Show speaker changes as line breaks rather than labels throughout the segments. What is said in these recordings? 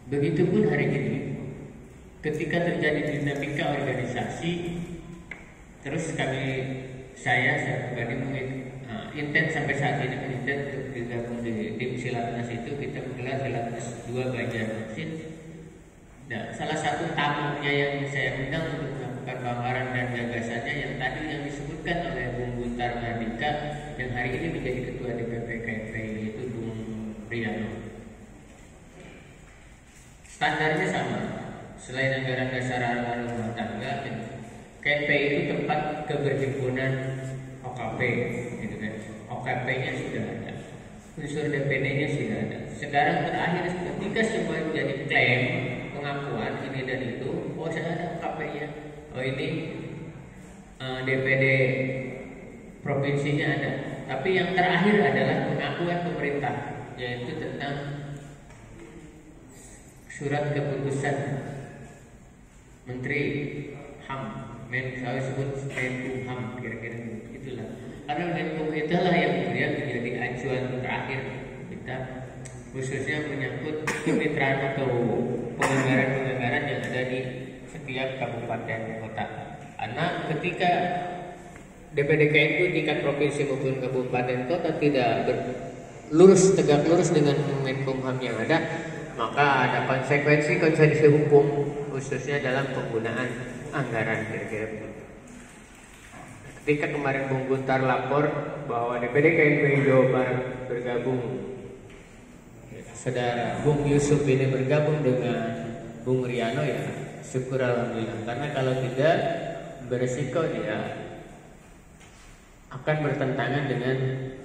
Begitupun hari ini, ketika terjadi dinamika organisasi, terus saya pribadi intens sampai saat ini intens untuk bergabung di tim Silatnas itu. Kita menggelar Silatnas 2 Banjarmasin. Nah, salah satu tamunya yang saya undang untuk melakukan paparan dan gagasannya yang tadi yang disebutkan oleh Bung Guntar Mardika yang hari ini menjadi ketua DPP KNPI, yaitu Bung Riano. Standarnya sama, selain anggaran dasar rumah tangga, KNPI itu tempat keberhimpunan OKP, gitu kan. OKP-nya sudah ada, unsur DPD-nya sudah ada. Sekarang terakhir ketika semua menjadi klaim pengakuan ini dan itu, oh saya ada OKP-nya, oh ini DPD provinsinya ada. Tapi yang terakhir adalah pengakuan pemerintah, yaitu tentang surat keputusan Menteri HAM, saya sebut Menkumham, kira-kira itulah. Karena Menkum itulah yang kemudian menjadi acuan terakhir kita, khususnya menyangkut kemitraan atau penganggaran yang ada di setiap kabupaten kota. Karena ketika DPDK itu tingkat provinsi maupun kabupaten kota tidak tegak lurus dengan Menkumham yang ada, maka ada konsekuensi hukum khususnya dalam penggunaan anggaran, kira-kira begitu. Ketika kemarin Bung Guntar lapor bahwa DPD KNPI Jawa Barat bergabung, saudara Bung Yusuf ini bergabung dengan Bung Riano, ya syukur alhamdulillah. Karena kalau tidak, beresiko dia akan bertentangan dengan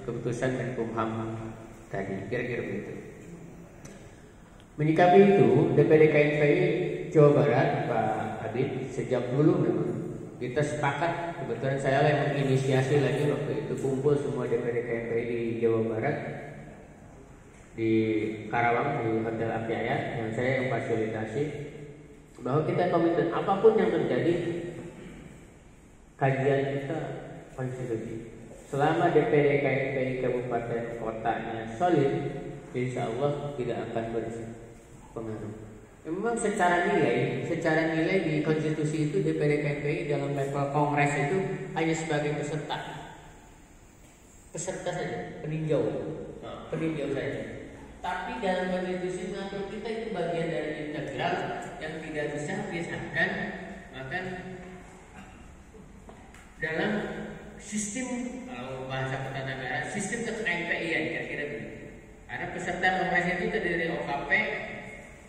keputusan Menkumham tadi, kira-kira begitu. Menyikapi itu, DPD KNPI Jawa Barat, Pak Adit, sejak dulu memang kita sepakat, kebetulan saya yang menginisiasi lagi waktu itu, kumpul semua DPD KNPI di Jawa Barat di Karawang di Hotel Apiaya, yang saya yang fasilitasi, bahwa kita komitmen apapun yang terjadi, kajian kita konstitusi. Selama DPD KNPI kabupaten kotanya solid, insya Allah tidak akan berpengaruh. Memang secara nilai di konstitusi itu DPD KNPI dalam level kongres itu hanya sebagai peserta saja, peninjau saja. Tapi dalam konstitusi mengatur kita itu bagian dari integral yang tidak bisa dipisahkan, maka dalam sistem, kalau bahasa ketatanegaraan, sistem ke-KNPI-an kira-kira begitu. Karena peserta kongres itu terdiri dari OKP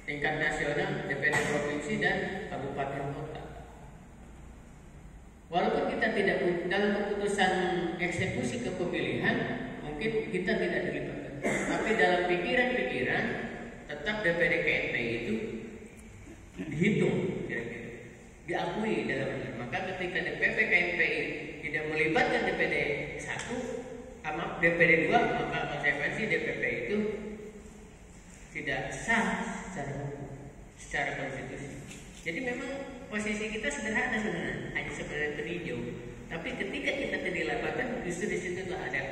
tingkat nasional, DPD provinsi dan kabupaten kota. Walaupun kita tidak dalam keputusan eksekusi kepemilihan, mungkin kita tidak dilibatkan, tapi dalam pikiran tetap DPD KNPI itu dihitung, kira-kira diakui dalamnya. Maka ketika DPP KNPI tidak melibatkan DPD 1 sama DPD 2, maka konsekuensi DPP itu tidak sah secara konstitusi. Jadi memang posisi kita sederhana sebenarnya, hanya sebagai peninjau. Tapi ketika kita tidak dilaporkan, justru di situ ada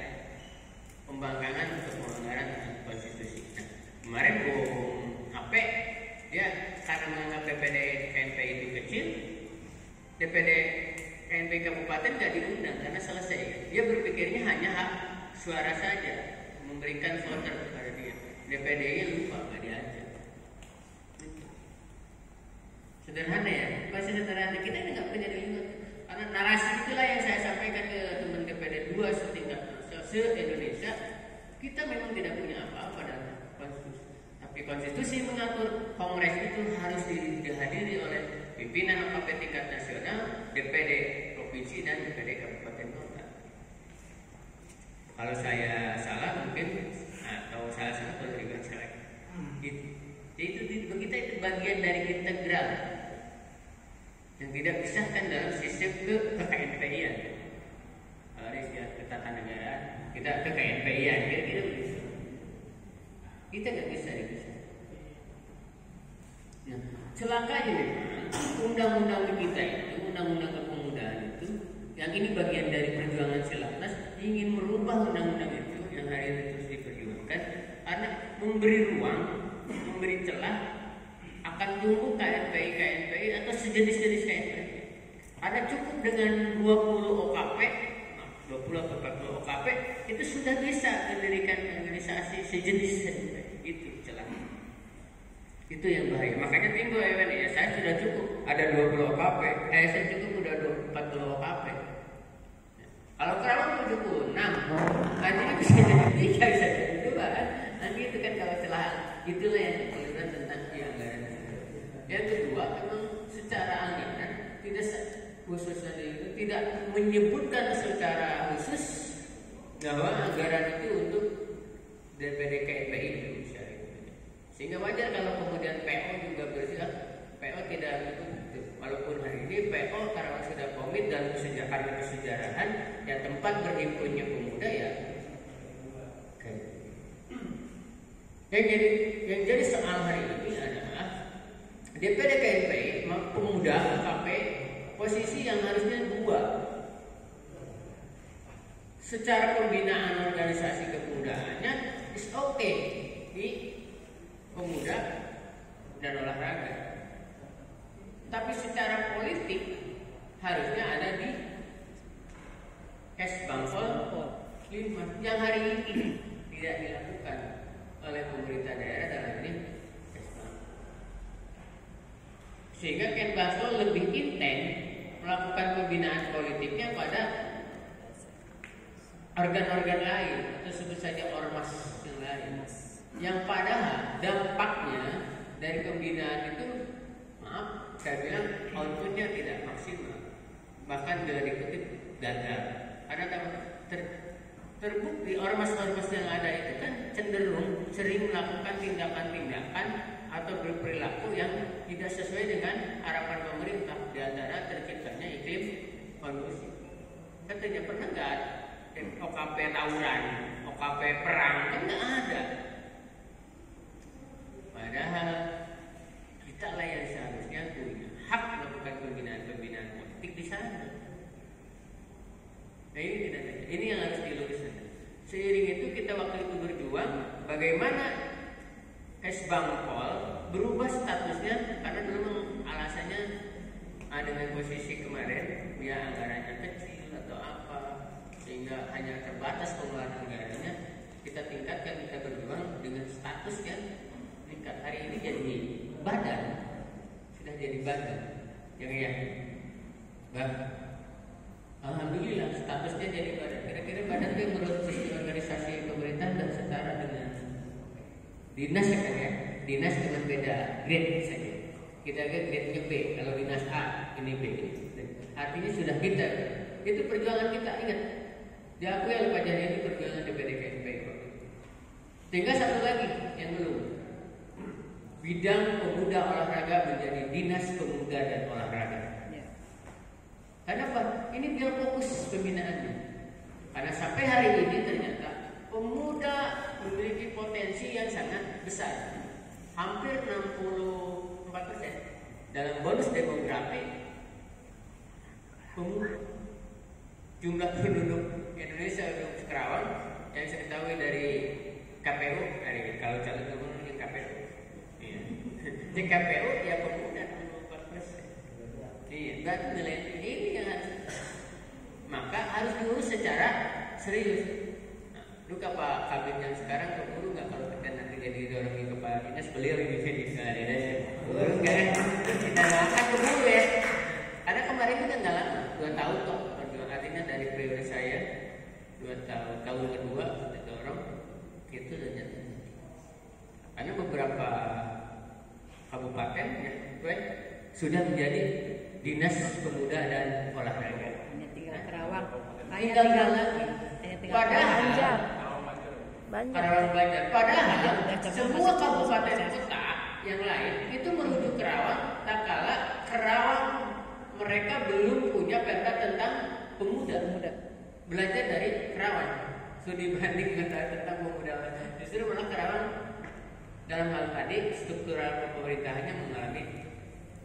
pembangkangan untuk pelanggaran konstitusi. Nah, kemarin Bung HP dia karena menganggap DPD KNPI itu kecil, DPD KNPI kabupaten tidak diundang karena selesai. Dia berpikirnya hanya hak suara saja, memberikan voter kepada dia. DPD-nya lupa, nggak diajak. Sederhana ya, pasti sederhana. Kita ini nggak punya dilihat. Karena narasi itulah yang saya sampaikan ke teman DPD 2 setingkat se-Indonesia. Kita memang tidak punya apa-apa dalam konstitusi. Tapi konstitusi mengatur kongres itu harus dihadiri oleh pimpinan OKP tingkat nasional, DPD provinsi dan DPD kabupaten kota. Kalau saya salah mungkin, atau salah kalau tidak salah. Itu kita itu bagian dari integral yang tidak disahkan dalam sistem ke-KNPI-an. Ketatanegaraan kita ke-KNPI-an, kira-kira begitu. Kita nggak bisa dipisah. Nah, celakanya memang undang-undang kita itu, undang-undang kepemudaan itu, yang ini bagian dari perjuangan Silatnas, ingin merubah undang-undang itu yang hari ini terus diperjuangkan, karena memberi ruang, memberi celah akan tumbuh KNPI atau sejenis-jenis KNPI. Karena cukup dengan 20 OKP, 20 atau 40 OKP itu sudah bisa mendirikan organisasi sejenis itu celah. Itu yang bahaya. Makanya timbul ya, saya sudah cukup ada 20 OKP, saya cukup udah 40 OKP. Kalau Kerawang 76, artinya bisa jadi 3, bisa jadi 2 kan? Nanti itu kan kalau celah, itulah yang dikelirukan tentang anggaran. Yang kedua, memang secara anggaran tidak khususnya itu tidak menyebutkan secara khusus bahwa anggaran itu untuk DPD KNPI itu, sehingga wajar kalau kemudian PO juga bersikap PO tidak begitu. Walaupun hari ini PO karena sudah komit dalam karena kesejarahan ya tempat berhimpunnya pemuda ya. Yang jadi soal hari ini adalah DPD KNPI pemuda KP posisi yang harusnya 2. Secara pembinaan organisasi kepemudaannya is okay di pemuda dan olahraga. Tapi secara politik harusnya ada di Kesbangpol 5 yang hari ini tidak dilakukan oleh pemerintah daerah dalam ini Kesbangpol. Sehingga Kesbangpol lebih intens melakukan pembinaan politiknya pada organ-organ lain atau sebut saja ormas yang lain, yang padahal dampaknya dari pembinaan itu, maaf saya bilang outputnya tidak maksimal, bahkan bila dikutip gagal. Karena terbukti ormas-ormas yang ada itu kan cenderung sering melakukan tindakan-tindakan atau berperilaku yang tidak sesuai dengan harapan pemerintah, di antara terciptanya iklim kondusif. Katanya pernah nggak OKP tawuran, OKP perang, kan nggak ada. Padahal kita lah yang seharusnya punya hak melakukan pembinaan politik di sana. Nah ini tidak ada. Ini yang harus diluruskan. Seiring itu kita waktu itu berjuang bagaimana Kesbangpol berubah statusnya, karena dulu alasannya dengan posisi kemarin dia anggarannya kecil atau apa, sehingga hanya terbatas pengeluaran anggarannya. Kita tingkatkan, kita berjuang dengan status yang tingkat hari ini jadi badan, sudah jadi badan yang bah. Alhamdulillah statusnya jadi badan. Kira-kira badan itu menurut sisi organisasi pemerintah dan setara dengan dinas ya kan ya. Dinas dengan beda grade saja. Kita lihat grade-nya B. Kalau dinas A ini B. Artinya sudah kita. Itu perjuangan kita, ingat. Diakui oleh Pak Jani itu perjuangan DPD KNPI. Tinggal satu lagi yang belum. Bidang pemuda olahraga menjadi dinas pemuda dan olahraga. Kenapa? Ini biar fokus pembinaannya. Karena sampai hari ini ternyata pemuda memiliki potensi yang sangat besar. Hampir 64% dalam bonus demografi pemuda. Jumlah penduduk Indonesia untuk Kerawang yang saya ketahui dari KPU, kalau calon gubernur yang KPU, iya. Di KPU ya pemuda 64%. Iya, berarti nilai ini yang harus, maka harus diurus secara serius. Luka Pak Kabin yang sekarang keburu nggak kalau kita nanti jadi dorongin ke Pak Dinas, beliau ini jadi keburu nggak ya? Kita nggak akan keburu ya. Karena kemarin kita nggak lama, 2 tahun kok. Artinya dari periode saya 2 tahun kedua kita dorong itu saja. Karena beberapa kabupaten ya, sudah menjadi dinas pemuda dan olahraga.
Hanya tinggal Kerawang.
Tinggal lagi. Padahal semua kabupaten kota yang lain itu menuju Kerawang, tak kala Kerawang mereka belum punya perda tentang pemuda. Belajar dari Kerawang. Studi banding tentang pemuda. Justru malah Kerawang dalam hal tadi struktural pemerintahannya mengalami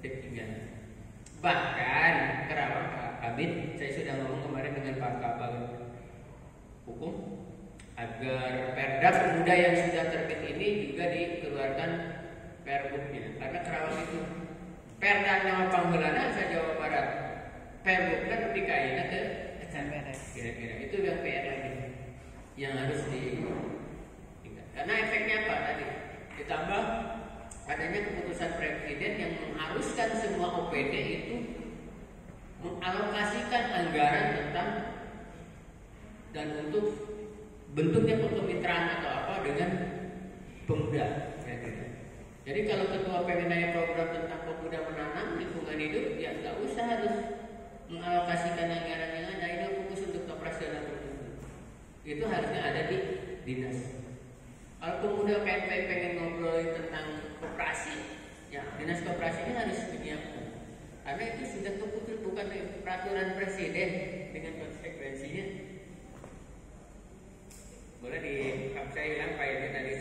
ketinggalan. Bahkan Kerawang Pak Kabin, saya sudah ngomong kemarin dengan Pak Kabal Hukum agar perda pemuda yang sudah terbit ini juga dikeluarkan perbuknya. Karena Karawang itu perda nama panggelana sa Jawa Barat, perbuknya dikaitkan ke kira-kira itu yang PR lagi yang harus karena efeknya apa tadi ditambah adanya keputusan presiden yang mengharuskan semua OPD itu mengalokasikan anggaran tentang dan untuk bentuknya kemitraan atau apa dengan pemuda. Jadi kalau ketua pembinaan program tentang pemuda menanam lingkungan hidup, ya nggak usah harus mengalokasikan anggaran yang ada, ini fokus untuk operasional tertentu. Itu harusnya ada di dinas. Kalau pemuda KNP pengen ngobrol tentang koperasi, ya dinas koperasi ini harus menyiapkan. Karena itu sudah keputus bukan peraturan presiden dengan konsekuensinya. Boleh saya hilang filenya tadi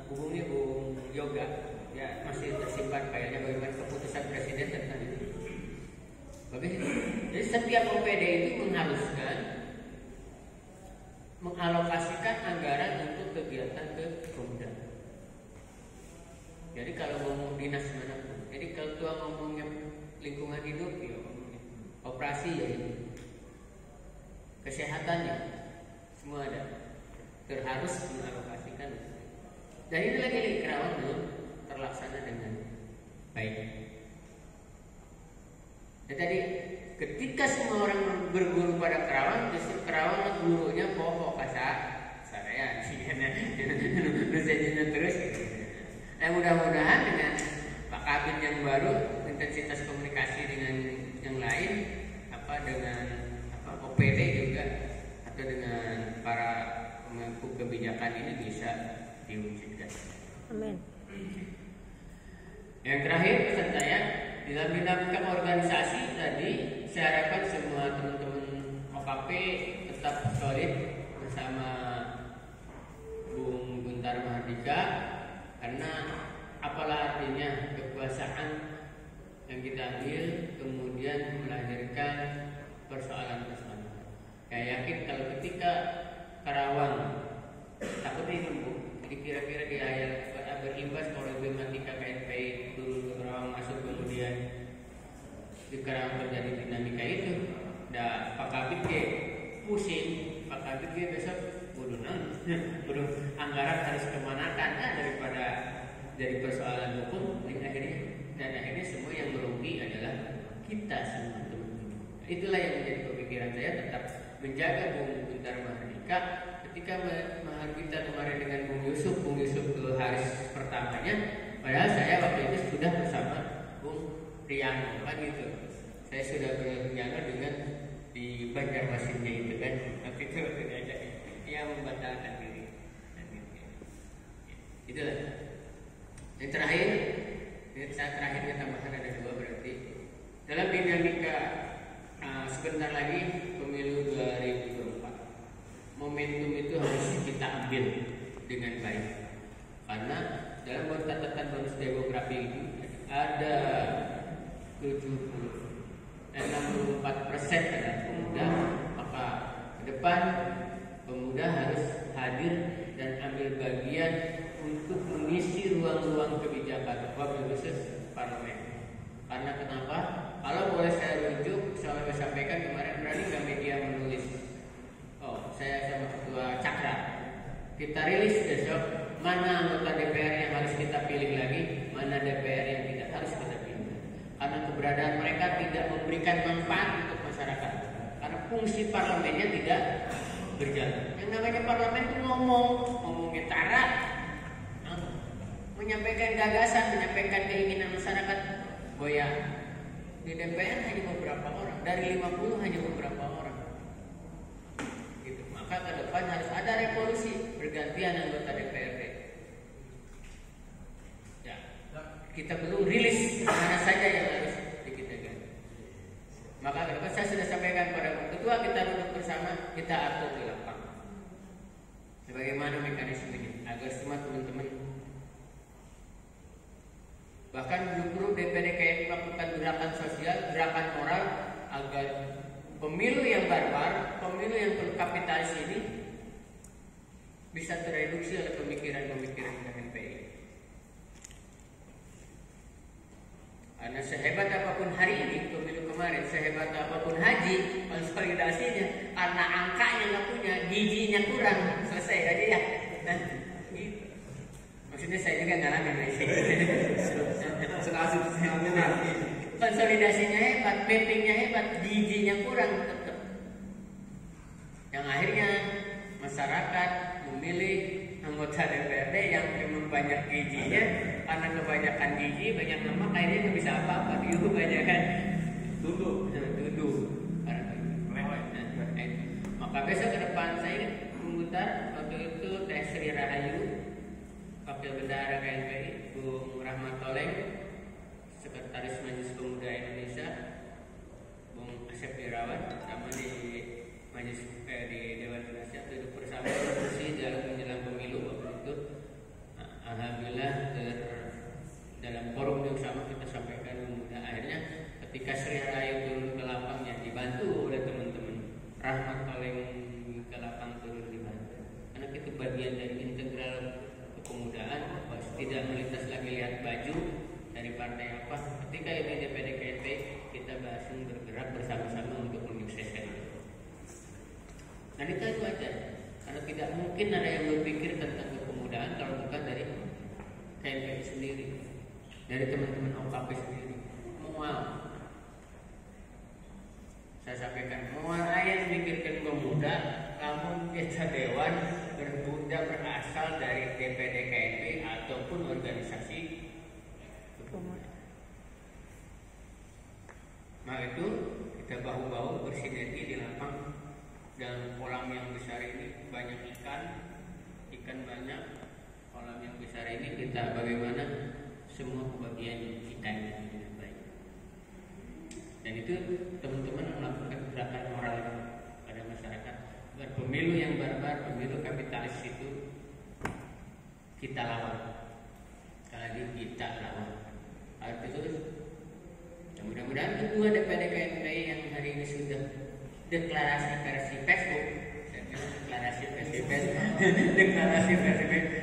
hubungi Bung Yoga, ya masih tersimpan filenya bagaimana keputusan presiden tentang itu. Jadi setiap OPD itu mengharuskan mengalokasikan anggaran untuk kegiatan ke pemuda. Jadi kalau ngomong dinas manapun, jadi kalau tua ngomongnya lingkungan hidup, ya operasi ya ini, kesehatannya semua ada, terharus mengalokasikan. Dan ini lagi di Karawang belum terlaksana dengan baik. Ya, tadi ketika semua orang berguru pada Karawang, justru Karawang gurunya pokok saya dosennya terus. Nah, mudah-mudahan dengan Pak Kabin yang baru, intensitas komunikasi dengan yang lain, dengan OPD juga atau dengan para pemangku kebijakan ini bisa diwujudkan.
Amin.
Yang terakhir pesan saya, dalam dinamika organisasi tadi, saya harapkan semua teman-teman OKP tetap solid bersama Bung Guntar Mahardika, karena apalah artinya kekuasaan yang kita ambil kemudian melahirkan persoalan-persoalan. Saya yakin kalau ketika Karawang takutnya ini Bu, jadi kira-kira di ayat berimbas problematika KNPI dulu ke Karawang masuk kemudian di Karawang terjadi dinamika itu. Nah, Pak Kabit pusing, Pak Kabit besok bodoh anggaran harus kemanakan daripada dari persoalan hukum dan akhirnya semua yang merugi adalah kita semua teman-teman. Itulah yang menjadi pemikiran saya, tetap menjaga Bung Guntar Mahardika. Ketika Mahardika kemarin dengan Bung Yusuf ke hari pertamanya, padahal saya waktu itu sudah bersama Bung Riano kan gitu. Saya sudah bernyana dengan di Banjarmasinnya itu kan, tapi itu aja yang membatalkan diri. Itulah. Yang terakhir, saat terakhirnya tambahan ada dua berarti. Dalam dinamika sebentar lagi pemilu 2024, momentum itu harus kita ambil dengan baik. Karena dalam catatan bonus demografi ini ada 64% adalah pemuda, maka ke depan pemuda harus hadir dan ambil bagian untuk mengisi ruang-ruang kebijakan khusus parlemen. Karena kenapa? Kalau boleh saya rujuk, saya sampaikan kemarin, berani nggak media menulis? Oh, saya sama Ketua Cakra, kita rilis besok mana anggota DPR yang harus kita pilih lagi, mana DPR yang tidak harus kita pilih. Karena keberadaan mereka tidak memberikan manfaat untuk masyarakat. Karena fungsi parlemennya tidak berjalan. Yang namanya parlemen itu ngomongnya cara, menyampaikan gagasan, menyampaikan keinginan masyarakat. Goyah di DPR hanya beberapa orang, dari 50 hanya beberapa orang. Gitu. Maka ke depan harus ada revolusi, bergantian anggota DPRD. Ya, kita belum rilis mana saja yang harus kita ganti. Maka ke depan saya sudah sampaikan pada ketua, kita duduk bersama, kita atur di lapangan. Bagaimana mekanismenya agar semua teman-teman, bahkan grup DPD KNPI melakukan gerakan sosial, gerakan moral agar pemilu yang barbar, pemilu yang kapitalis ini bisa tereduksi oleh pemikiran-pemikiran KNPI. Karena sehebat apapun hari ini, pemilu kemarin, sehebat apapun haji, konsolidasinya, karena angkanya nggak punya, gizinya kurang, selesai aja ya. Dan gitu. Maksudnya saya juga ngalamin konsolidasinya hebat, mappingnya hebat, gizinya kurang tetap. Yang akhirnya masyarakat memilih anggota DPRD yang memang banyak gizinya, karena kebanyakan gizi, banyak lemak, akhirnya nggak bisa apa-apa, dia kebanyakan duduk. Maka besok ke depan saya memutar waktu itu Teh Sri Rahayu, Wakil Bendahara KNPI, Bung Rahmat Toleng, Sekretaris Majelis Pemuda Indonesia, Bung Asep Irawan, sama di Majelis di Dewan Penasihat duduk bersama diskusi dalam menjelang pemilu waktu itu. Alhamdulillah dalam forum yang sama kita sampaikan pemuda. Akhirnya ketika Sri Rahayu turun ke lapangnya dibantu oleh teman-teman, Rahmat Toleng ke lapang turun dibantu. Karena itu bagian dari integral kepemudaan, tidak melintas lagi lihat baju dari partai apa. Ketika ini DPD KNP kita bahas bergerak bersama-sama untuk menyukseskan itu. Dan itu aja. Karena tidak mungkin ada yang berpikir tentang kepemudaan kalau bukan dari KNPI sendiri, dari teman-teman OKP sendiri. Mual. Saya sampaikan, mual ayat memikirkan pemuda, kamu desa dewan berbudak berasal dari DPD KNPI ataupun organisasi pemuda. Maka itu kita bahu-bahu bersinergi di lapang. Dan kolam yang besar ini banyak ikan banyak. Kolam yang besar ini kita bagaimana semua kebagian ikannya dengan baik. Dan itu teman-teman melakukan gerakan moral pada masyarakat. Pemilu yang barbar, pemilu kapitalis itu kita lawan. Sekali lagi kita lawan. Harus terus. Mudah-mudahan ketua DPD KNPI yang hari ini sudah deklarasi versi Facebook, deklarasi versi Facebook,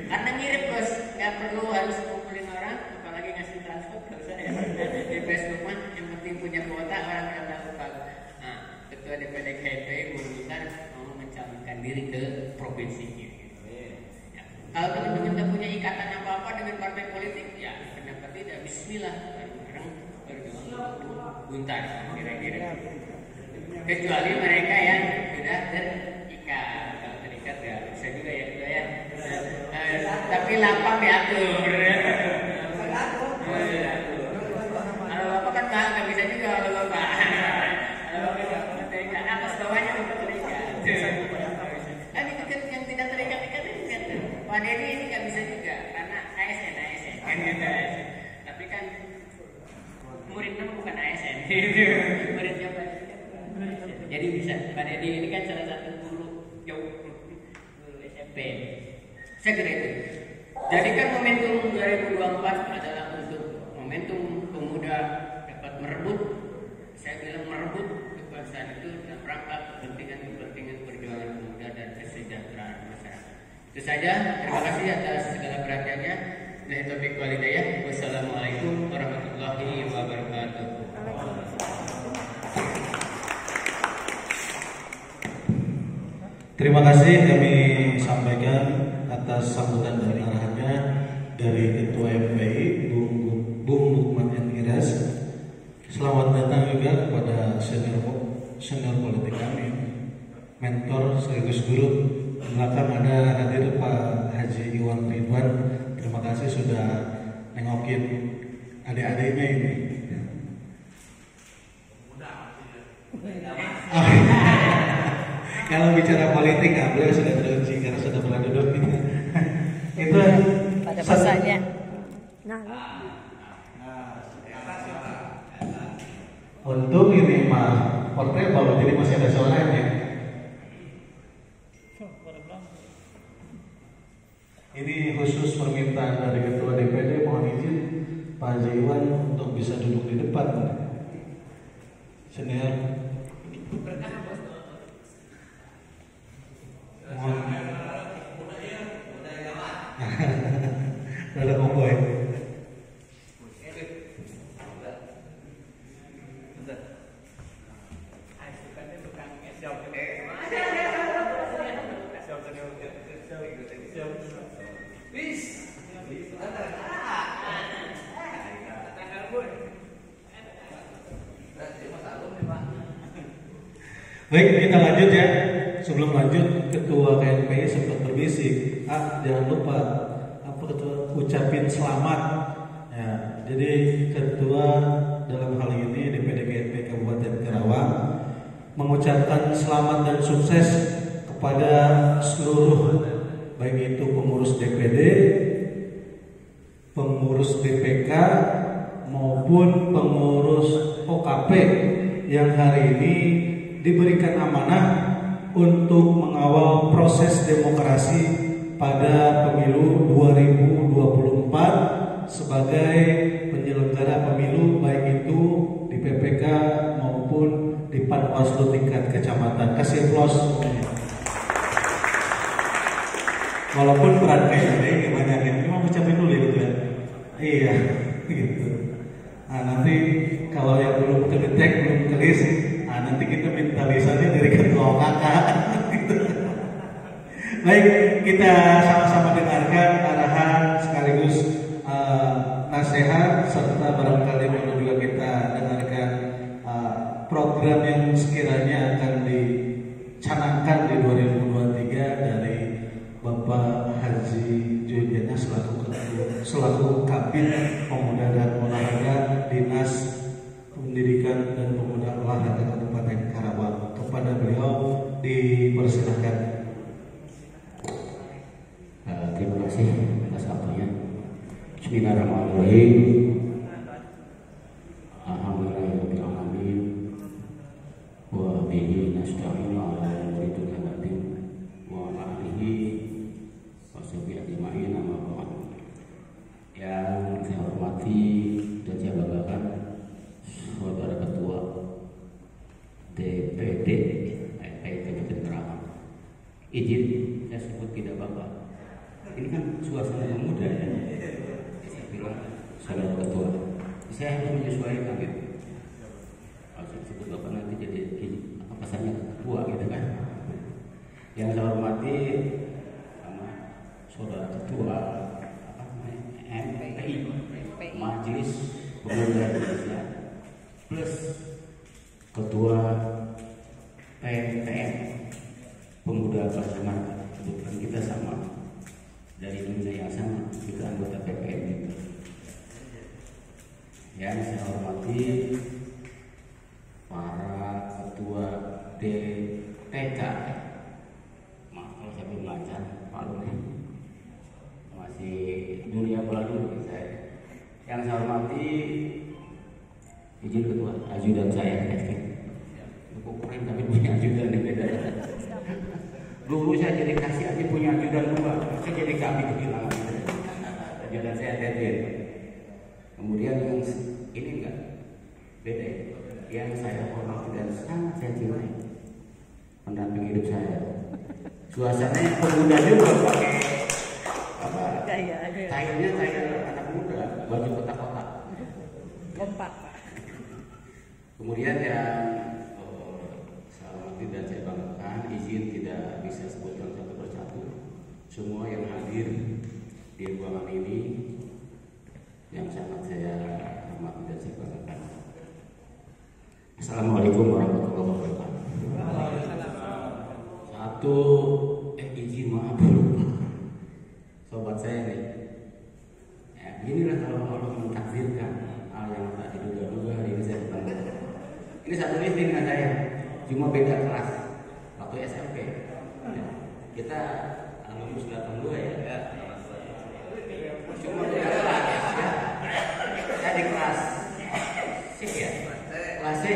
karena mirip bos, nggak perlu harus ngumpulin orang, apalagi ngasih transport, nggak usah ya. Di Facebook mah yang penting punya kuota, orang yang tahu pak. Nah, ketua DPD KNPI mengumumkan mau mencalonkan diri ke provinsi ini. Ya. Kalau teman-teman tak punya ikatan apa-apa dengan partai politik, ya kenapa tidak? Bismillah, bareng berjuang buntar, kira-kira. Kecuali mereka yang sudah terikat. Kalau terikat ya bisa juga ya. Tapi lapang diatur. Kalau bapak kan Pak nggak bisa juga kalau bapak. Kalau bapak terikat atas bawahnya untuk terikat. Kan itu kan yang tidak terikat terikat. Pak Dedi ini nggak bisa juga karena ASN kan gitu. Tapi kan muridnya bukan ASN. Muridnya jadi bisa, Pak Dedi ini kan salah satu guru SMP. Saya kira itu. Jadikan momentum 2024 adalah untuk momentum pemuda dapat merebut, saya bilang merebut kekuasaan itu dalam rangka kepentingan perjuangan pemuda dan kesejahteraan masyarakat. Itu saja. Terima kasih atas segala perhatiannya. Billahi taufiq wal hidayah. Wassalamualaikum warahmatullahi wabarakatuh.
Terima kasih kami sampaikan atas sambutan dan arahannya dari Ketua MPI Bung Lukman N. Iras. Selamat datang juga kepada senior politik kami, mentor sekaligus guru. Di belakang ada hadir Pak Haji Iwan Ridwan. Terima kasih sudah nengokin adik-adiknya ini. Kalau bicara politik, beliau sudah teruji karena sudah pernah duduk gitu. Itu
pada masanya.
Untuk ini mah portable, jadi masih ada suaranya. Ini khusus permintaan dari Ketua DPD, mohon izin Pak Haji Iwan untuk bisa duduk di depan. Senior. Ada komboy. Baik, kita lanjut ya. Sebelum lanjut, Ketua KNPI sempat berbisik, jangan lupa apa Ketua ucapin selamat. Ya, jadi Ketua dalam hal ini DPD KNPI Kabupaten Karawang mengucapkan selamat dan sukses kepada seluruh, baik itu pengurus DPD, pengurus BPK maupun pengurus OKP yang hari ini diberikan amanah untuk mengawal proses demokrasi pada pemilu 2024 sebagai penyelenggara pemilu, baik itu di PPK maupun di Panwaslu tingkat kecamatan. Kasih aplaus. Walaupun berat kayaknya banyak yang cuma ucapin dulu ya gitu ya. Iya, gitu. Nah, nanti kalau yang belum kedetek, belum kelis, nanti kita minta lisannya dari ketua kakak. Gitu. Baik, kita sama-sama dengarkan arahan sekaligus nasihat serta barangkali perlu juga kita dengarkan program yang sekiranya akan dicanangkan di 2023 dari Bapak Haji Juliana selaku Kabid Pemuda dan Olahraga Dinas Pendidikan dan Pemuda Olahraga Kabupaten Karawang. Kepada beliau dipersilakan.
Terima kasih atas waktunya. Bismillahirrahmanirrahim. Alhamdulillahirabbil alamin. Wa bihi nasta'inu ala umuri dunya wad din. Wa ala alihi wa sahbihi ajma'in, amma ba'd. Yang saya hormati dan saya banggakan Saudara Ketua DPD Kabupaten Karawang. Izin saya sebut tidak Bapak. Ini kan suasana yang muda ya. Saya bilang Saudara Ketua. Saya harus menyesuaikan gitu. Kalau saya sebut Bapak nanti jadi apa pesannya ketua gitu kan. Yang saya hormati sama Saudara Ketua MPI Majelis Pemuda Indonesia plus Ketua PPM Pemuda Masyarakat. Kebetulan kita sama dari dunia yang sama, kita anggota PPM juga. Yang saya hormati para ketua DPK. Maaf kalau saya belum lancar, maklum ya. Masih dunia bola dulu saya. Yang saya hormati izin ketua ajudan saya. Keren tapi punya ajudan yang beda. Dulu saya jadi kasih aja punya ajudan dua, saya jadi kami kehilangan ajudan saya Teddy. Kemudian yang ini enggak beda, yang saya hormati dan sangat saya cintai pendamping hidup saya. Suasananya pemuda juga pakai apa? Kainnya kayak anak muda, baju kotak-kotak.
Kompak.
Kemudian yang dan saya banggakan, izin tidak bisa sebutkan satu persatu semua yang hadir di ruangan ini yang sangat saya hormati dan saya banggakan. Assalamualaikum warahmatullahi wabarakatuh. Satu izin maaf dulu sobat saya nih ya, beginilah kalau Allah mentakdirkan hal yang tak diduga-duga hari ini saya bertemu. Ini satu lift dengan saya, cuma beda kelas waktu SMP ya. Kita lulus 82 ya. Cuma beda kelas ya. Saya di kelas sip ya. Kelas C.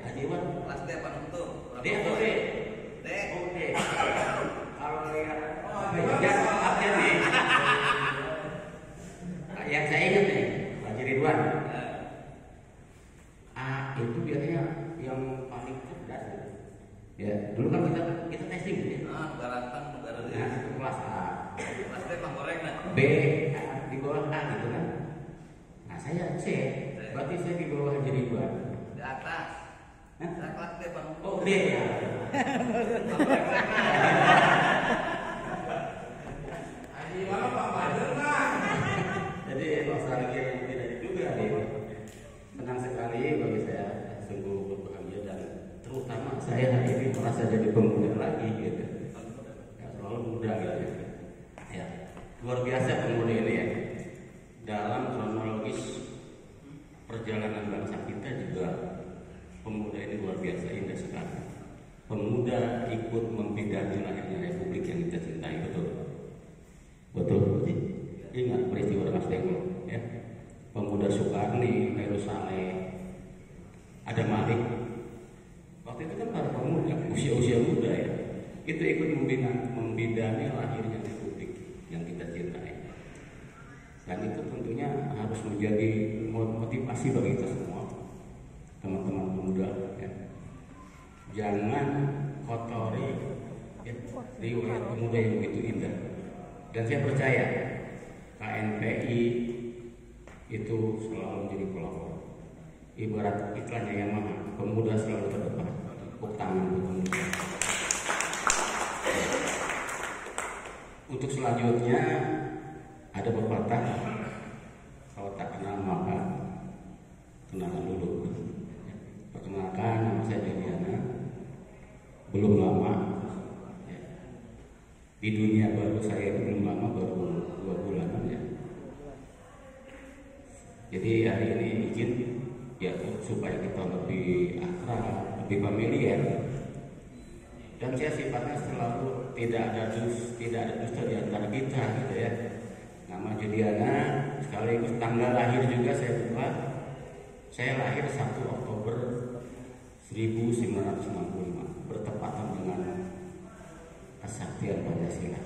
Ajiwan kelas D apa untuk? D atau B? D. Oh D. Kalau lihat ya update nih. Yang saya ingat nih, Pak Ridwan. A itu biasanya yang paling cerdas ya. Dulu kan kita testing gitu ya.
Daratan negara
Nah, itu kelas A.
kelas D mah goreng nah.
B di bawah A gitu kan. Nah, saya C. Berarti saya di bawah Haji Ridwan.
Di atas. Saya kelas D Bang.
Oh, D ya.
Haji mana Pak Bader mah.
Jadi nostalgia yang tidak diduga nih. Senang sekali bagi saya, sungguh berbahagia dan terutama saya hari ini Dengklok, ya. Pemuda Sukarni, Heru Saleh, ada Malik. Waktu itu kan para pemuda usia-usia muda ya, itu ikut membidani lahirnya Republik yang kita cintai. Dan itu tentunya harus menjadi motivasi bagi kita semua, teman-teman pemuda. Ya. Jangan kotori ya, riwayat pemuda yang begitu indah. Dan saya percaya KNPI itu selalu menjadi pelopor. Ibarat iklannya yang mana, pemuda selalu terdepan. Tepuk tangan untuk pemuda. Untuk selanjutnya ada pepatah, kalau tak kenal maka kenalan dulu. Perkenalkan, nama saya Juliana. Belum lama ya. Di dunia baru saya itu belum lama, baru 2 bulanan ya. Jadi hari ini izin ya supaya kita lebih akrab, lebih familiar. Dan saya sifatnya selalu tidak ada dusta di antara kita gitu ya. Nama Juliana sekaligus tanggal lahir juga saya buka. Saya lahir 1 Oktober 1965 bertepatan dengan kesaktian Pancasila.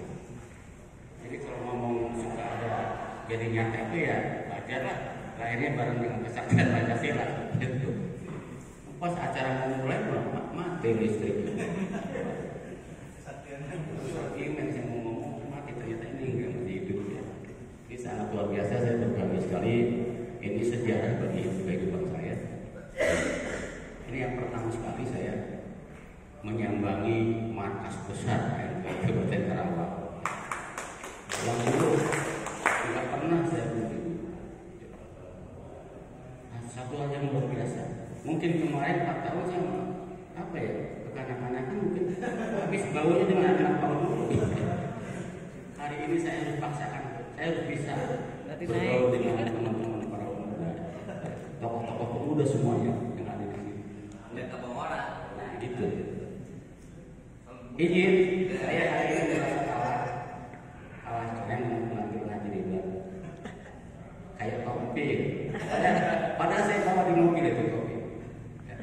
Jadi kalau ngomong suka ada jadi nyata itu ya wajar lah, lahirnya bareng dengan kesaktian Pancasila gitu. Pas acara mau mulai mati listrik. Ini saya mau ngomong mati, ternyata ini enggak masih hidup ya. Ini sangat luar biasa, saya berbangga sekali. Ini sejarah bagi kehidupan saya. Ini yang pertama sekali saya menyambangi markas besar KNPI Kabupaten Karawang. Yang dulu tidak pernah saya kunjungi. Satu hal yang luar biasa. Mungkin kemarin 4 tahun sama apa ya, kekanak-kanakan mungkin habis baunya dengan anak tahun dulu. Hari ini saya harus paksakan, saya harus bisa bergaul dengan teman-teman para pemuda, tokoh-tokoh pemuda semuanya yang ada di sini.
Lihat apa orang?
Nah, gitu. Izin, saya hari ini merasa kalah kalian mengatur-ngatur di belakang. Kayak topi. Padahal saya bawa di mobil itu topi. Ya.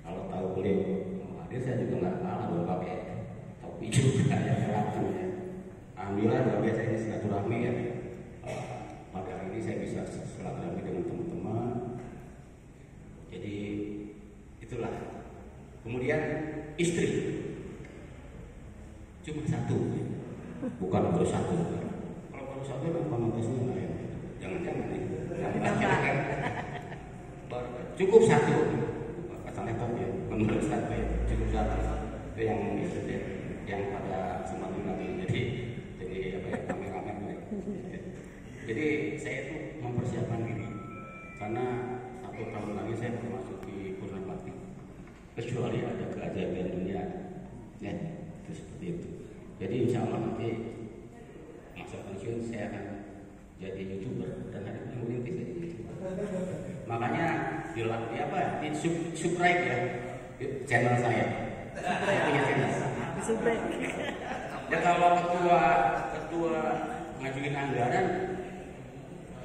Kalau tahu beliau hadir, saya juga nggak kalah dong pakai topi juga yang laku. Ya. Alhamdulillah luar biasa ini silaturahmi ya. Pada hari ini saya bisa silaturahmi dengan teman-teman. Jadi itulah. Kemudian istri cuma 1, bukan baru 1. Kalau baru 1 kan konotasinya lain. Jangan-jangan nih. Cukup 1. Kata laptop ya, menurut saya cukup 1. Itu yang itu ya, yang pada semakin lagi jadi apa ya, kameramen ya. Jadi saya itu mempersiapkan diri karena 1 tahun lagi saya memasuki Purnabakti. Kecuali ada keajaiban dunia, ya itu seperti itu. Jadi insya Allah nanti masa pensiun saya akan jadi YouTuber dan hari ini merintis jadi YouTuber. Makanya di subscribe ya channel saya. Saya punya channel.
Subscribe.
Ya kalau ketua ngajuin anggaran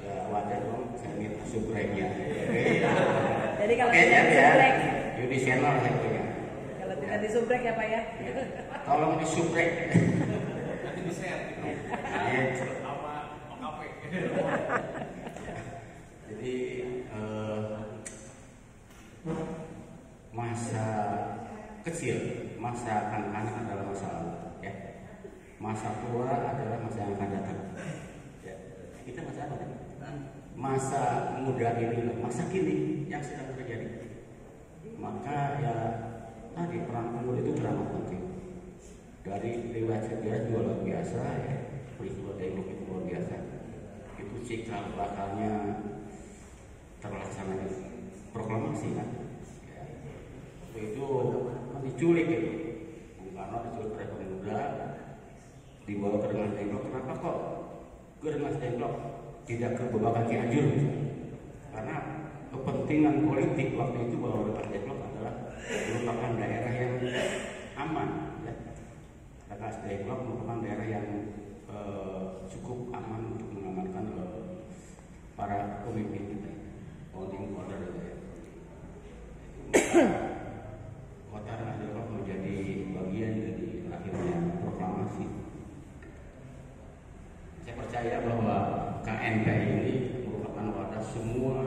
ya wajar dong saya minta subscribe-nya.
Jadi kalau
oke,
tidak
ya,
disubrek,
Yudi channel saya punya.
kalau tidak disubrek ya Pak ya.
Tolong disubrek.
Nanti di-share gitu.
Nah, ya.
Sama OKP.
Jadi masa kecil, masa kanak-kanak adalah masa lalu, ya. Masa tua adalah masa yang akan datang. Ya. Kita masa apa kan? Masa muda ini, masa kini yang sedang terjadi. Maka ya tadi perang pemuda itu teramat penting. Dari riwayat sejarah juga luar biasa ya. Peristiwa Dengklok itu luar biasa. Itu cikal bakalnya terlaksananya proklamasi kan. Ya. Itu diculik itu. Bung Karno diculik oleh pemuda, dibawa ke Rengas Dengklok. Kenapa kok ke Rengas Dengklok tidak ke Babakan Cianjur? Karena kepentingan politik waktu itu bahwa Rengas Dengklok adalah merupakan daerah yang aman. Ya. Rengas Dengklok merupakan daerah yang cukup aman untuk mengamankan para pemimpin kita, founding father itu ya. Qatar adalah menjadi bagian dari lahirnya proklamasi. Saya percaya bahwa KNPI ini merupakan wadah semua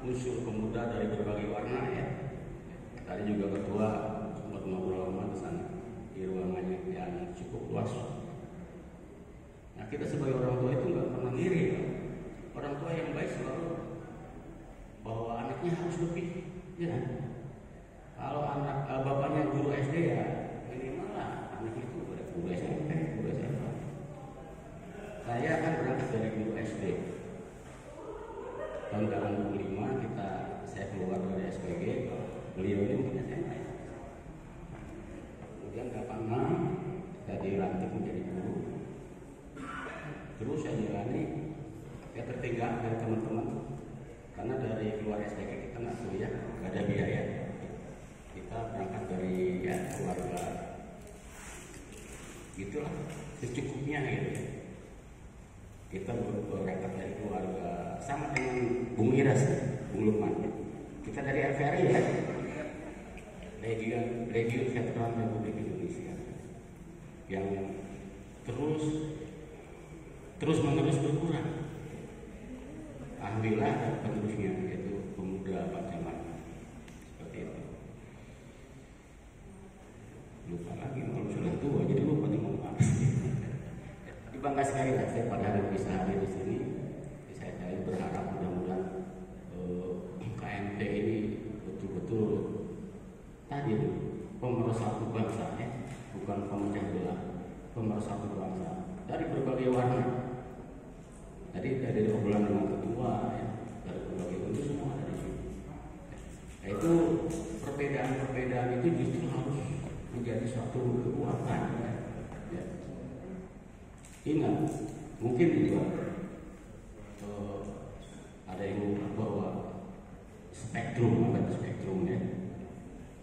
unsur pemuda dari berbagai warna ya. Tadi juga ketua sempat ngobrol lama di sana di ruangannya yang cukup luas. Nah kita sebagai orang tua itu nggak pernah ngiri ya. Orang tua yang baik selalu bahwa anaknya harus lebih, ya. Kalau anak bapaknya guru SD ya minimal lah anaknya itu guru SMP, guru SMA. Saya kan berangkat dari guru SD. Tahun 85 saya keluar dari SPG, beliau ini mungkin SMA. Kemudian 86 saya dilantik menjadi guru. Terus saya jalani, saya tertinggal dari teman-teman karena dari keluar SPG kita nggak kuliah, nggak ada biaya. Kita berangkat dari ya, keluarga, gitulah secukupnya gitu. Kita berangkat dari keluarga sama dengan Bung Iras, Bung Lukman. Kita dari RVRI ya, Radio Veteran Republik Indonesia, yang terus menerus berkurang. Alhamdulillah ada penerusnya yaitu pemuda Pak Jamal. Seperti itu. Lupa lagi kalau sudah tua jadi lupa nih mau apa. Bangga sekali lah saya pada hari bisa hadir di sini. Saya berharap mudah-mudahan KNP ini betul-betul tadi pemersatu bangsa ya, bukan pemecah belah, pemersatu bangsa dari berbagai warna. Tadi dari obrolan dengan ketua ya, dari berbagai bentuk semua ada di sini. Nah, itu perbedaan-perbedaan itu justru harus menjadi suatu kekuatan ya. Ingat, mungkin juga ada yang lupa bahwa spektrum ya.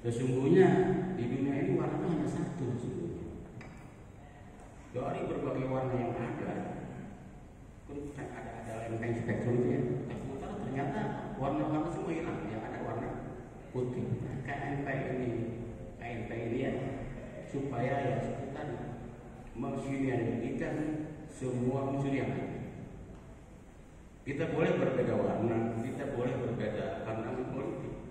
Sesungguhnya di dunia ini warna hanya satu sesungguhnya. Dari berbagai warna yang ada, kan ada lempeng spektrum itu ya. Sementara ternyata warna-warna semua hilang, yang ada warna putih. KNP ini ya, supaya ya kita mensinergikan semua unsur yang ada. Kita boleh berbeda warna, kita boleh berbeda pandangan politik,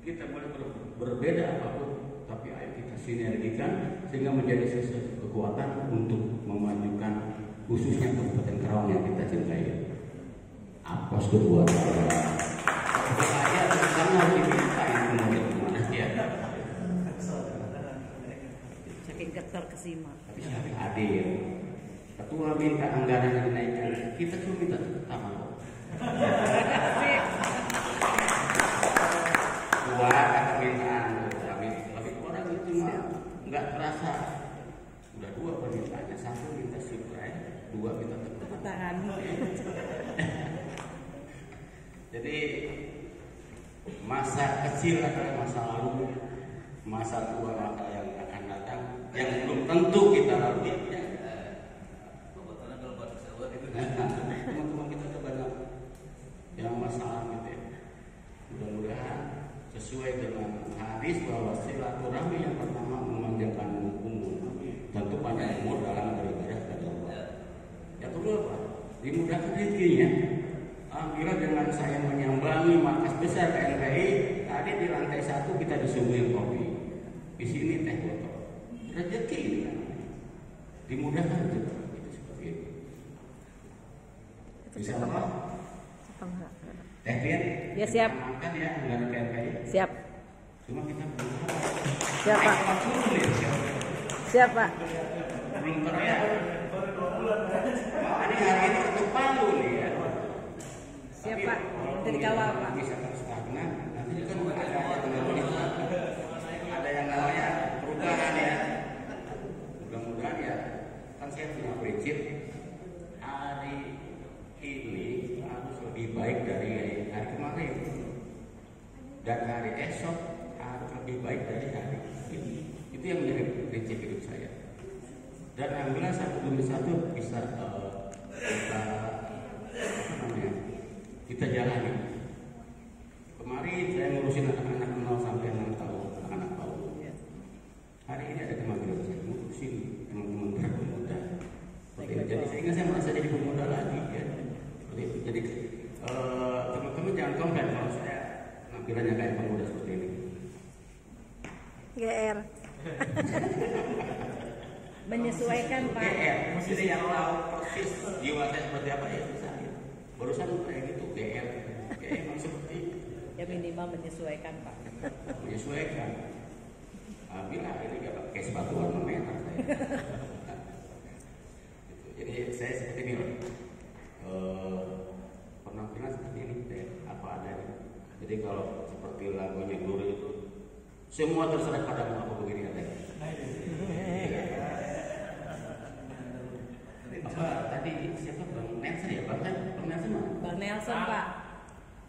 kita boleh berbeda apapun, tapi ayo kita sinergikan sehingga menjadi sesuatu kekuatan untuk memajukan khususnya Kabupaten Karawang yang kita cintai. Apos kekuatan. Saya sangat diminta kemudian kemana dia.
Saking getar kesima.
Tapi siapa hadir? Ketua minta anggaran dinaikkan, kita cuma minta tambah. Kuat permintaan, tapi orang itu mah nggak terasa. Udah dua permintaannya, satu minta subscribe, dua minta tepuk
Tangan.
Jadi masa kecil adalah masa lalu, masa tua masa yang akan datang, yang belum tentu kita lalui. Teman-teman kita tuh banyak yang masalah gitu ya. Mudah-mudahan sesuai dengan hadis bahwa silaturahmi yang pertama memanjangkan umur, tentu panjang umur dalam beribadah kepada Allah. Yang kedua apa? Dimudahkan rezekinya. Alhamdulillah dengan saya menyambangi markas besar KNPI, tadi di lantai 1 kita disuguhin kopi, di sini teh botol. Rezeki ini kan dimudahkan juga. Seperti itu. Bisa apa? Teh Pian?
Ya siap.
Makan ya anggaran KNPI.
Siap.
Cuma kita belum tahu.
Siapa? Siapa?
Belum terlihat. Ini hari ini ketuk palu nih ya.
Siapa? Dari kawal Pak.
Bisa terus stagnan. Nanti kan ada yang namanya perubahan ya. Mudah-mudahan ya. Kan saya punya prinsip hari ini harus lebih baik dari hari kemarin. Dan hari esok harus lebih baik dari hari ini. Itu yang menjadi prinsip hidup saya. Dan alhamdulillah satu demi satu bisa kita jalani. Kemarin saya ngurusin anak-anak 0 sampai 6 tahun, anak-anak PAUD. Hari ini ada kemajuan saya ngurusin teman-teman berpemuda. Jadi sehingga saya merasa jadi pemuda lagi ya. Jadi teman-teman jangan komplain kalau saya nampilannya kayak pemuda seperti ini.
GR. Menyesuaikan Pak.
GR, jadi yang tahu persis jiwa saya seperti apa ya bisa. Barusan kayak gitu GR, kayak emang seperti itu.
Ya minimal menyesuaikan Pak.
Menyesuaikan. Bila ini gak pakai sepatu warna merah saya. Jadi saya seperti ini loh. Penampilan seperti ini deh, apa adanya. Jadi kalau seperti lagunya Guru itu semua terserah padamu apa begini adanya. Apa tadi siapa Bang Nelson ya? Bang Nelson mana?
Bang Nelson Pak.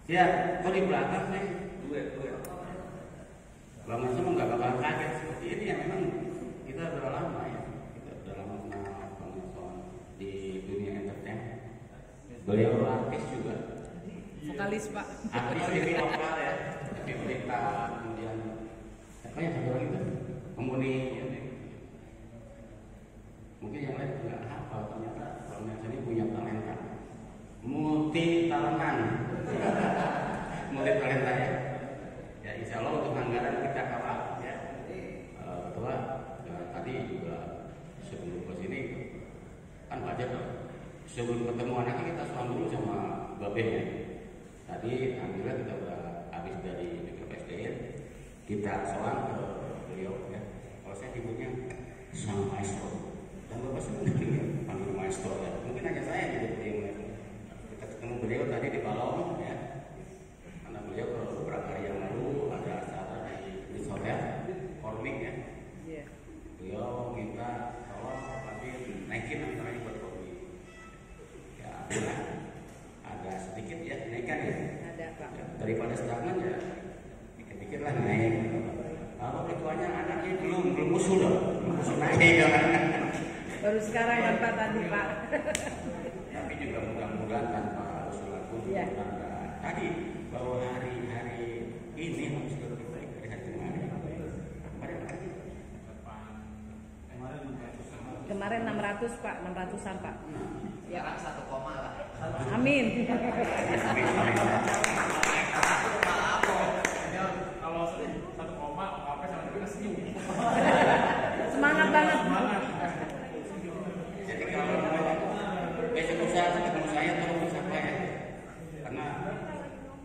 Ya, kalau di belakang saya duet. Bang Nelson nggak bakal kaget seperti ini ya, memang kita sudah lama ya. Kita sudah lama kenal Bang Nelson di dunia entertain. Beliau artis juga.
Vokalis Pak.
Artis TV lokal ya, TV berita, kemudian apa yang satu lagi itu? Pemuni. Mungkin yang lain nggak hafal, ternyata Bang Nelson ini punya talenta, multi talentan, multi talenta ya. Ya insya Allah untuk anggaran kita kawal ya. Ketua tadi juga sebelum ke sini kan wajar dong. Sebelum ketemu anaknya kita soal dulu sama Babe ya. Tadi alhamdulillah kita udah habis dari BKPSDN, kita soal ke beliau ya. Kalau saya nyebutnya sang maestro. Dan Bapak sebenarnya panggil maestro ya. Mungkin hanya saya yang jadi beliau. Kita ketemu beliau tadi di Balong ya. Karena beliau beberapa hari yang lalu ada acara di hotel Kormik ya. Beliau minta tolong tapi naikin anggarannya buat kopi. Ya ada sedikit ya naikkan ya.
Ada Pak.
Ya, daripada stagnan ya dikit-dikit lah naik. Kalau ketuanya anaknya belum usul dong, belum usul naik kan.
Baru sekarang kan Pak tadi Pak.
Tapi juga mudah-mudahan tanpa usulan pun
Ya.
tadi bahwa hari-hari ini harus lebih baik dari hari kemarin.
Kemarin 600 Pak, 600-an Pak. Ya.
Sekarang 1 koma lah.
Amin.
Kalau 1 koma, apa sama kita senyum.
Semangat banget.
Jadi kalau besok usaha ketemu saya tolong siapa ya? Karena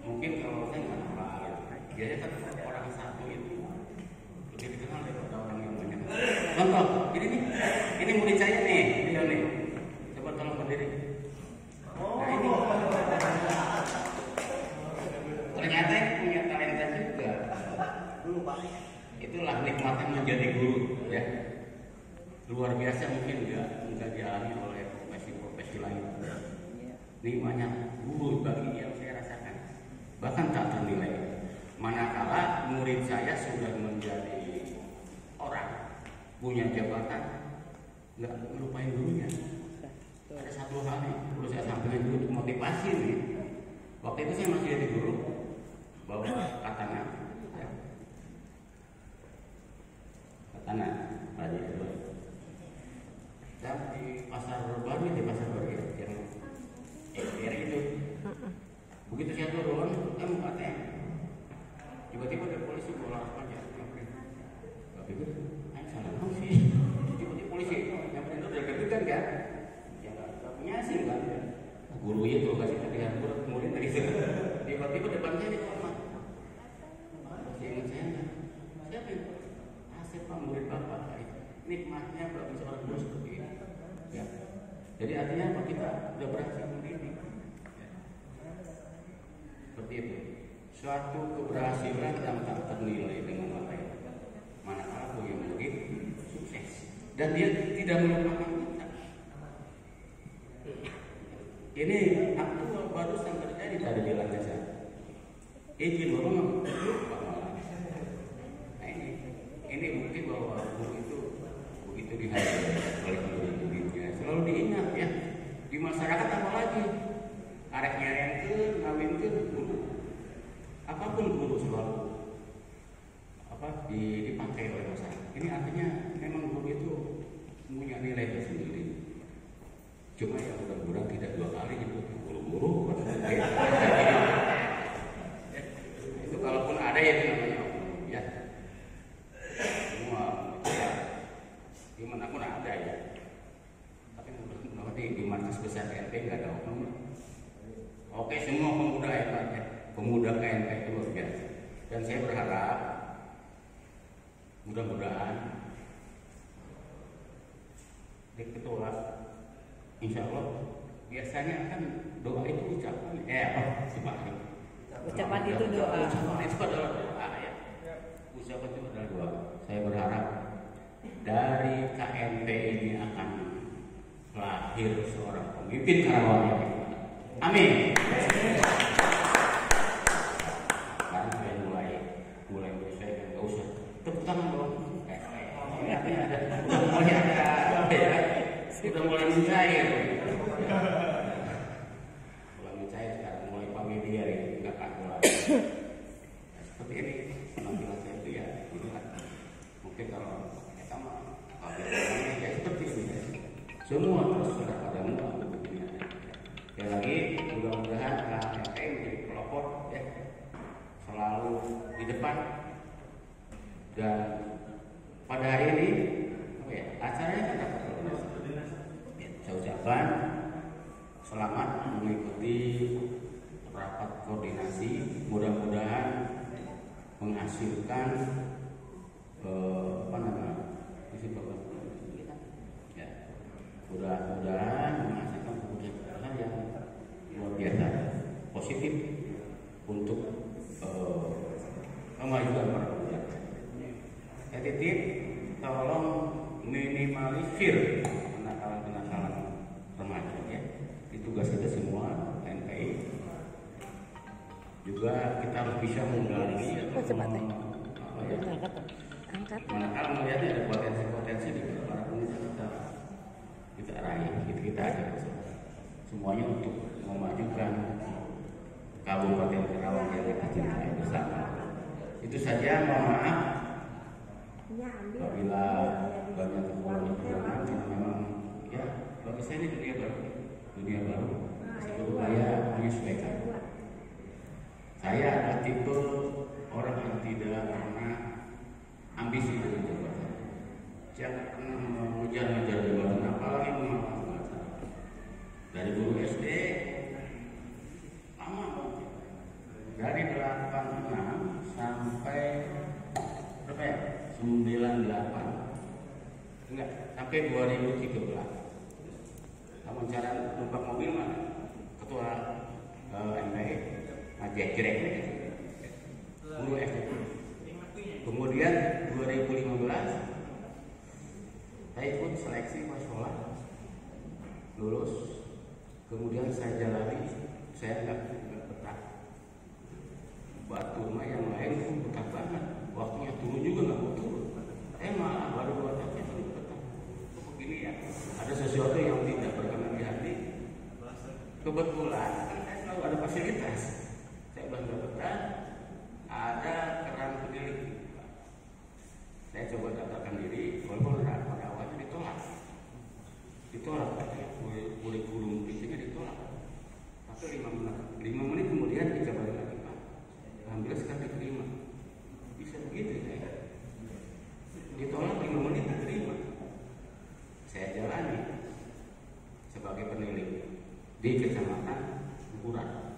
mungkin kalau saya nggak kenal ya, biasanya kan orang satu itu lebih dikenal daripada orang yang banyak. Contoh, ini murid saya nih, Rio nih. Coba tolong berdiri. Nah ini ternyata ini punya talenta juga. Itulah nikmatnya menjadi guru ya. Luar biasa mungkin nggak dialami oleh profesi lain. Nikmatnya guru bagi yang saya rasakan bahkan tak ternilai. Manakala murid saya sudah menjadi orang punya jabatan, nggak melupain gurunya. Ada satu hal nih perlu saya sampaikan dulu untuk motivasi nih. Waktu itu saya masih jadi guru bawa katana ya. Katana lagi itu dan di pasar baru di pasar baru yang itu begitu saya turun katanya tiba-tiba ada polisi bawa aja tapi itu salah sih tiba-tiba polisi yang benar udah kedekan kan ya nggak punya sih kan guru itu kasih latihan murid dari situ tiba-tiba depan saya dihormat masih ingat saya nggak siapa itu Asep Pak murid bapak nikmatnya bagi seorang guru seperti ini ya. Jadi artinya apa kita sudah berhasil mendidik ya. Seperti itu suatu keberhasilan yang tak ternilai dengan materi manakala punya murid sukses dan dia tidak melupakan kita. Ini aktual barusan terjadi pada jalan desa. Izin bapak lupa malah. Nah ini bukti bahwa guru itu begitu dihargai oleh murid-muridnya. Selalu diingat ya. Di masyarakat apa lagi? Arek nyarengkeun ngawin apapun guru selalu dipakai oleh masyarakat. Ini artinya memang guru itu punya nilai tersendiri. Cuma ya mudah-mudahan tidak 2 kali nyebut guru-guru. Itu kalaupun ada ya itu namanya ya. Semua ya, dimanapun ada ya. Tapi nanti di markas besar KNP nggak ada oknum. Oke, semua pemuda hebat ya. Pemuda KNP itu luar biasa. Dan saya berharap mudah-mudahan di ketua, insya Allah biasanya kan doa itu ucapan
Ucapan itu doa.
Ucapan itu adalah doa ya. Ucapan itu adalah doa. Saya berharap dari KNP ini akan lahir seorang pemimpin Karawang yang hebat. Amin. Sekarang saya mulai saya nggak usah tepuk tangan dong. Udah mulai mencair. Mulai mencair sekarang, mulai familiar ya, nggak kaku lagi. Seperti ini penampilan saya itu ya, inilah. Mungkin kalau kita mau ya seperti ini. Semua terus sudah pada mudah begini. Sekali lagi, mudah-mudahan KNP menjadi pelopor ya, selalu di depan. Dan pada hari ini, acaranya kan dapat saya ucapkan selamat mengikuti rapat koordinasi, mudah-mudahan menghasilkan ya, mudah-mudahan menghasilkan keputusan yang luar biasa positif untuk kemajuan para pemuda. Ya titip, tolong minimalisir kenakalan remaja ya. Itu tugas kita semua NPI. Juga kita harus bisa menggali manakala melihatnya ada potensi-potensi di para pemuda kita raih, kita aja semuanya untuk memajukan Kabupaten Karawang yang kita cintai bersama. Itu saja, mohon maaf apabila banyak kekurangan karena memang ya bagi saya ini dunia baru saya berupaya menyesuaikan. Saya adalah tipe orang yang tidak pernah ambisi dengan jabatan, jangan pernah mengejar-ngejar jabatan, apalagi mengalami jabatan. Dari guru SD lama banget, dari 86 sampai berapa ya? 98 enggak, sampai 2013. Namun cara numpak mobil mana? Ketua MPI ngajek-jrek guru SD. Kemudian 2015 saya ikut seleksi masalah, lulus. Kemudian saya jalani, saya nggak betah. Batu rumah yang lain pun betah banget. Waktunya turun juga nggak mau turun. Malah baru 2 tahun itu betah. Begini ya, ada sesuatu yang tidak berkenan di hati. Kebetulan kan saya selalu ada fasilitas. Saya udah nggak betah. Ada keran penilik. Saya coba daftarkan diri, walaupun pada awalnya ditolak. Boleh gulung biasanya ditolak. Tapi 5 menit kemudian dicoba lagi, Pak. Alhamdulillah sekarang diterima. Bisa begitu ya. Ditolak 5 menit diterima. Saya jalani sebagai penilik di Kecamatan Ukuran.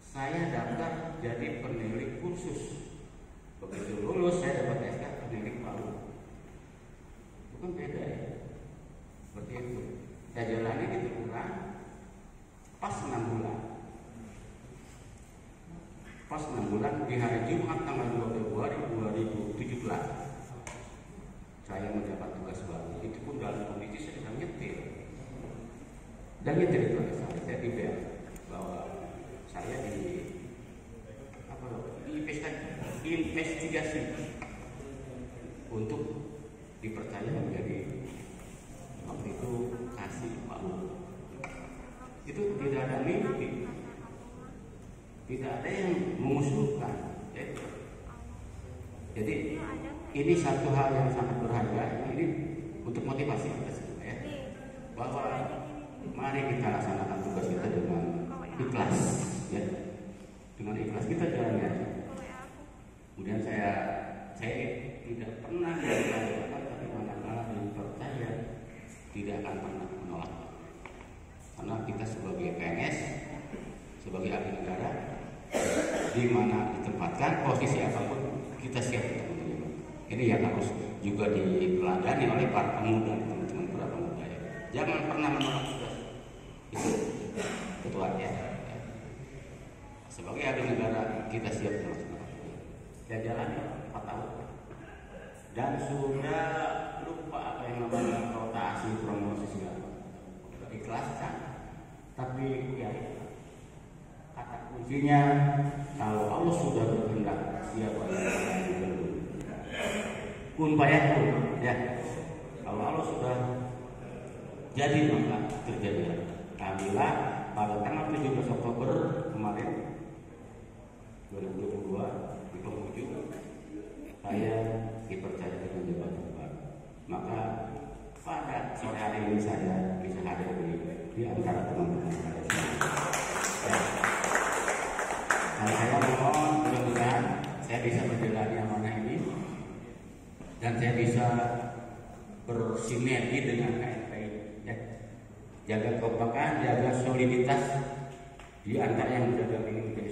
Saya daftar jadi penilik kursus. Begitu lulus saya dapat SK penilik baru. Itu kan beda ya. Seperti itu. Saya jalani di Ukuran pas 6 bulan. Pas 6 bulan di hari Jumat tanggal 2 Februari 2017 saya mendapat tugas baru. Itu pun dalam kondisi saya sedang nyetir. Dan nyetir itu saya tiba bahwa saya diinvestigasi untuk dipercaya menjadi waktu itu kasih Pak Luhut. Itu tidak ada mimpi. tidak ada yang mengusulkan. Jadi ini satu hal yang sangat berharga. Ini untuk motivasi kita semua ya, bahwa mari kita laksanakan tugas kita dengan ikhlas ya, dengan ikhlas kita jalannya. Kemudian saya tidak pernah dilakukan, tapi manakala dipercaya tidak akan pernah menolak, karena kita sebagai PNS, sebagai abdi negara, di mana ditempatkan posisi apapun kita siap untuk menerima. Ini yang harus juga diteladani oleh para pemuda, teman-teman para pemuda ya. Jangan pernah menolak tugas itu ketua ya. Sebagai abdi negara kita siap melaksanakan dan jalan 4 tahun dan sudah lupa apa yang namanya rotasi, promosi segala ikhlaskan. Tapi ya kata kuncinya, kalau Allah sudah berkehendak, siapa yang belum? Kun fayakun ya. Kalau Allah sudah jadi, maka terjadi. Alhamdulillah pada tanggal 17 Oktober kemarin 2022 di penghujung saya dipercaya dengan jabatan baru. Maka pada sore hari ini saya bisa hadir di antara teman-teman saya. Dan saya mohon mudah-mudahan saya bisa menjalani amanah ini dan saya bisa bersinergi dengan KNPI ya. Jaga kekompakan, jaga soliditas di antara yang menjaga ini menjadi